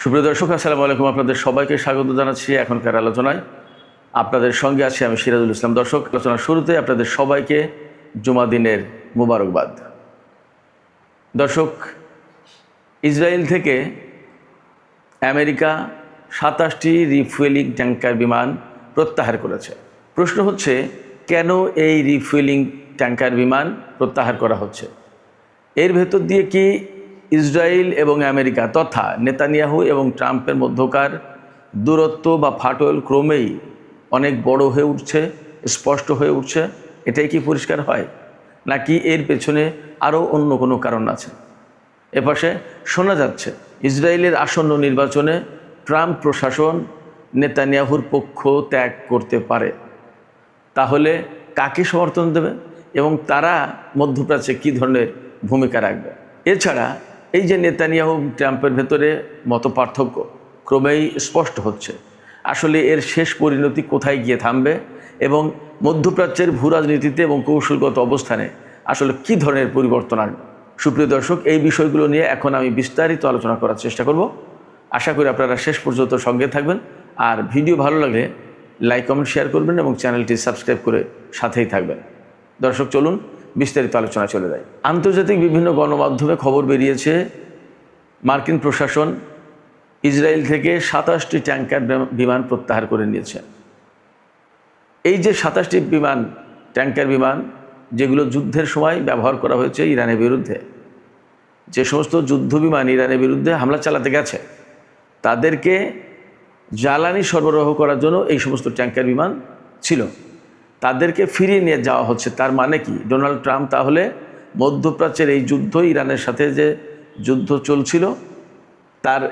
সুপ্রিয় দর্শক, আসসালামু আলাইকুম। আপনাদের সবাইকে স্বাগত জানাচ্ছি এখনকার আলোচনায়। আপনাদের সঙ্গে আছি আমি সিরাজুল ইসলাম। দর্শক, আলোচনার শুরুতে আপনাদের সবাইকে জুমা দিনের মুবারকবাদ। দর্শক, ইসরায়েল থেকে আমেরিকা ২৭টি রিফুয়েলিং ট্যাঙ্কার বিমান প্রত্যাহার করেছে। প্রশ্ন হচ্ছে, কেন এই রিফুয়েলিং ট্যাঙ্কার বিমান প্রত্যাহার করা হচ্ছে? এর ভেতর দিয়ে কি ইসরায়েল এবং আমেরিকা তথা নেতানিয়াহু এবং ট্রাম্পের মধ্যকার দূরত্ব বা ফাটল ক্রমেই অনেক বড় হয়ে উঠছে, স্পষ্ট হয়ে উঠছে? এটাই কি পরিষ্কার হয়, নাকি এর পেছনে আরও অন্য কোনো কারণ আছে? এপাশে শোনা যাচ্ছে ইসরায়েলের আসন্ন নির্বাচনে ট্রাম্প প্রশাসন নেতানিয়াহুর পক্ষ ত্যাগ করতে পারে। তাহলে কাকে সমর্থন দেবে এবং তারা মধ্যপ্রাচ্যে কী ধরনের ভূমিকা রাখবে? এছাড়া এই যে নেতানিয়াহু ট্রাম্পের ভেতরে মতপার্থক্য ক্রমেই স্পষ্ট হচ্ছে, আসলে এর শেষ পরিণতি কোথায় গিয়ে থামবে এবং মধ্যপ্রাচ্যের ভূরাজনীতিতে এবং কৌশলগত অবস্থানে আসলে কী ধরনের পরিবর্তন আসবে? সুপ্রিয় দর্শক, এই বিষয়গুলো নিয়ে এখন আমি বিস্তারিত আলোচনা করার চেষ্টা করব। আশা করি আপনারা শেষ পর্যন্ত সঙ্গে থাকবেন। আর ভিডিও ভালো লাগলে লাইক, কমেন্ট, শেয়ার করবেন এবং চ্যানেলটি সাবস্ক্রাইব করে সাথেই থাকবেন। দর্শক, চলুন বিস্তারিত আলোচনা চলে যায়। আন্তর্জাতিক বিভিন্ন গণমাধ্যমে খবর বেরিয়েছে, মার্কিন প্রশাসন ইসরায়েল থেকে ২৭টি ট্যাঙ্কার বিমান প্রত্যাহার করে নিয়েছে। এই যে ২৭টি ট্যাঙ্কার বিমান যেগুলো যুদ্ধের সময় ব্যবহার করা হয়েছে ইরানের বিরুদ্ধে, যে সমস্ত যুদ্ধ বিমান ইরানের বিরুদ্ধে হামলা চালাতে গেছে তাদেরকে জ্বালানি সরবরাহ করার জন্য এই সমস্ত ট্যাঙ্কার বিমান ছিল, তাদেরকে ফিরিয়ে নিয়ে যাওয়া হচ্ছে। তার মানে কি, ডোনাল্ড ট্রাম্প তাহলে মধ্যপ্রাচ্যের এই যুদ্ধ, ইরানের সাথে যে যুদ্ধ চলছিল তার